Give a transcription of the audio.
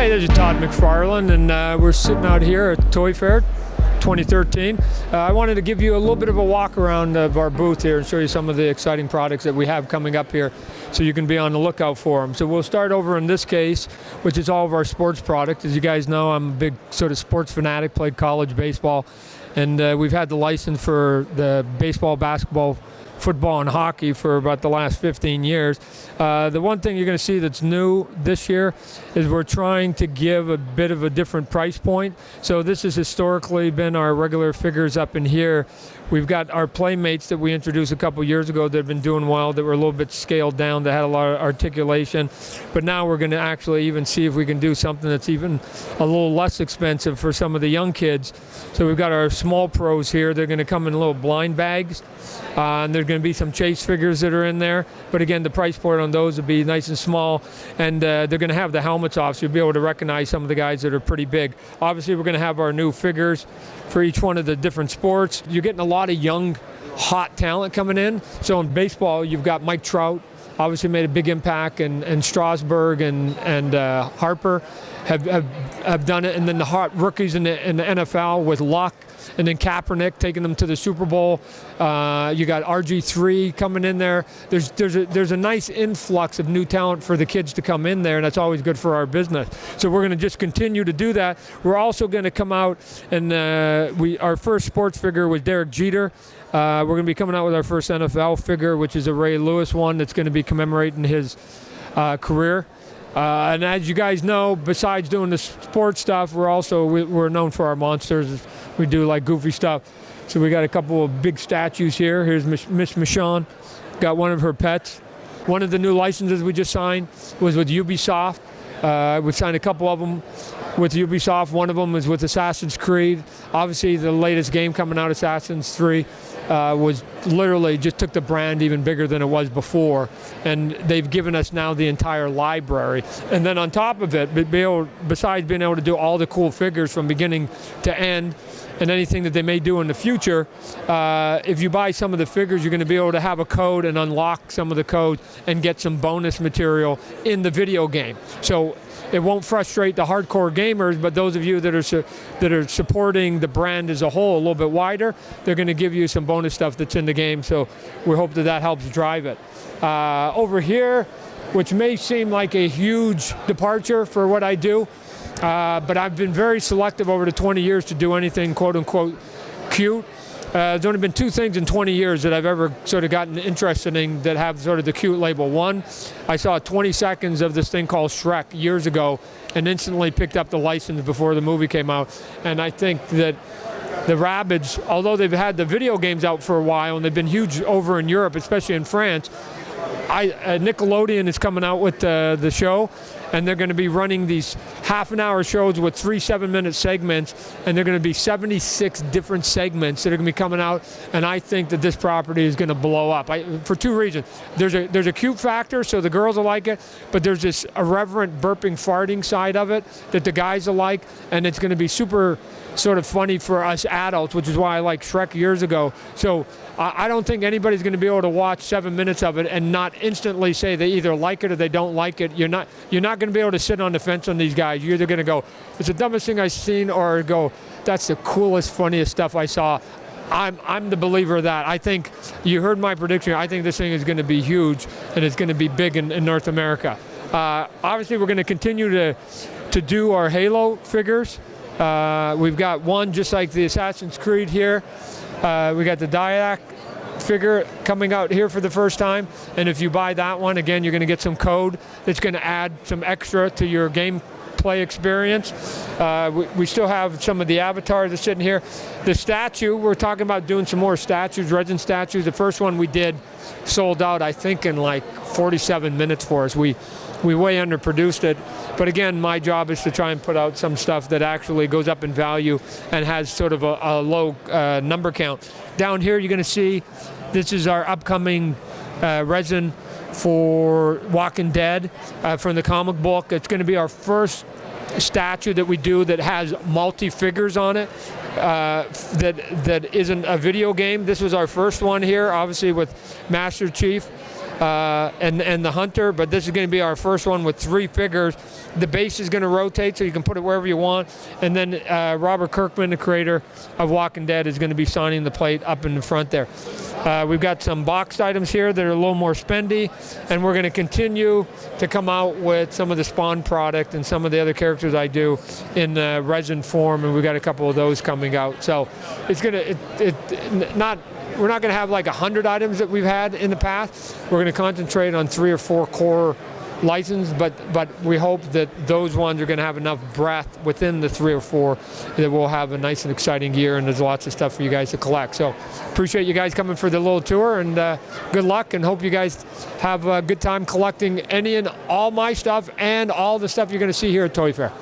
Hey, this is Todd McFarlane, and we're sitting out here at Toy Fair 2013. I wanted to give you a little bit of a walk around of our booth here and show you some of the exciting products that we have coming up here so you can be on the lookout for them. So we'll start over in this case, which is all of our sports product. As you guys know, I'm a big sort of sports fanatic, played college baseball, and we've had the license for the baseball, basketball, football, and hockey for about the last 15 years. The one thing you're going to see that's new this year is we're trying to give a bit of a different price point. So this has historically been our regular figures up in here. We've got our Playmates that we introduced a couple years ago that have been doing well, that were a little bit scaled down, that had a lot of articulation. But now we're going to actually even see if we can do something that's even a little less expensive for some of the young kids. So we've got our small pros here. They're going to come in little blind bags. And there's going to be some chase figures that are in there. But again, the price point on those will be nice and small. And they're going to have the helmets off, so you'll be able to recognize some of the guys that are pretty big. Obviously, we're going to have our new figures for each one of the different sports. You're getting a lot of young, hot talent coming in. So in baseball, you've got Mike Trout, obviously made a big impact, and Strasburg and Harper have done it. And then the hot rookies in the NFL with Luck, and then Kaepernick taking them to the Super Bowl. You got RG3 coming in there. There's a nice influx of new talent for the kids to come in there, and that's always good for our business. So we're going to just continue to do that. We're also going to come out and our first sports figure was Derek Jeter. We're going to be coming out with our first NFL figure, which is a Ray Lewis one that's going to be commemorating his career. And as you guys know, besides doing the sports stuff, we're known for our monsters. We do like goofy stuff. So we got a couple of big statues here. Here's Miss Michonne, got one of her pets. One of the new licenses we just signed was with Ubisoft. We've signed a couple of them with Ubisoft. One of them is with Assassin's Creed. Obviously, the latest game coming out, Assassin's 3, was literally just took the brand even bigger than it was before. And they've given us now the entire library. And then on top of it, besides being able to do all the cool figures from beginning to end, and anything that they may do in the future, if you buy some of the figures, you're going to be able to have a code and unlock some of the codes and get some bonus material in the video game. So it won't frustrate the hardcore gamers, but those of you that are supporting the brand as a whole a little bit wider, they're going to give you some bonus stuff that's in the game. So we hope that helps drive it. Over here, which may seem like a huge departure for what I do, but I've been very selective over the 20 years to do anything quote-unquote cute. There's only been two things in 20 years that I've ever sort of gotten interested in that have sort of the cute label. One, I saw 20 seconds of this thing called Shrek years ago and instantly picked up the license before the movie came out. And I think that the Rabbids, although they've had the video games out for a while and they've been huge over in Europe, especially in France, Nickelodeon is coming out with the show, and they're going to be running these half-an-hour shows with 3 7-minute segments, and they're going to be 76 different segments that are going to be coming out, and I think that this property is going to blow up for two reasons. There's a cute factor, so the girls will like it, but there's this irreverent burping, farting side of it that the guys will like, and it's going to be super sort of funny for us adults, which is why I liked Shrek years ago. So I don't think anybody's going to be able to watch 7 minutes of it and not instantly say they either like it or they don't like it. You're not going to be able to sit on the fence on these guys. You're either going to go, it's the dumbest thing I've seen, or go, that's the coolest, funniest stuff I saw. I'm the believer of that. I think you heard my prediction. I think this thing is going to be huge, and it's going to be big in North America. Obviously, we're going to continue to do our Halo figures. We've got one just like the Assassin's Creed here. We got the Didac figure coming out here for the first time, and if you buy that one, again, you're going to get some code that's going to add some extra to your gameplay experience. We still have some of the avatars that's sitting here. The statue, we're talking about doing some more statues, resin statues. The first one we did sold out, I think, in like 47 minutes for us. We way underproduced it. But again, my job is to try and put out some stuff that actually goes up in value and has sort of a low number count. Down here, you're going to see this is our upcoming resin for Walking Dead from the comic book. It's going to be our first statue that we do that has multi-figures on it that isn't a video game. This was our first one here, obviously with Master Chief. and the Hunter, but this is going to be our first one with 3 figures. The base is going to rotate, so you can put it wherever you want. And then Robert Kirkman, the creator of Walking Dead, is going to be signing the plate up in the front there. We've got some boxed items here that are a little more spendy, and we're going to continue to come out with some of the Spawn product and some of the other characters I do in resin form, and we've got a couple of those coming out. So it's going to, we're not going to have like 100 items that we've had in the past. We're going to concentrate on 3 or 4 core license, but we hope that those ones are going to have enough breadth within the 3 or 4 that we'll have a nice and exciting year, and there's lots of stuff for you guys to collect. So appreciate you guys coming for the little tour, and good luck, and hope you guys have a good time collecting any and all my stuff and all the stuff you're going to see here at Toy Fair.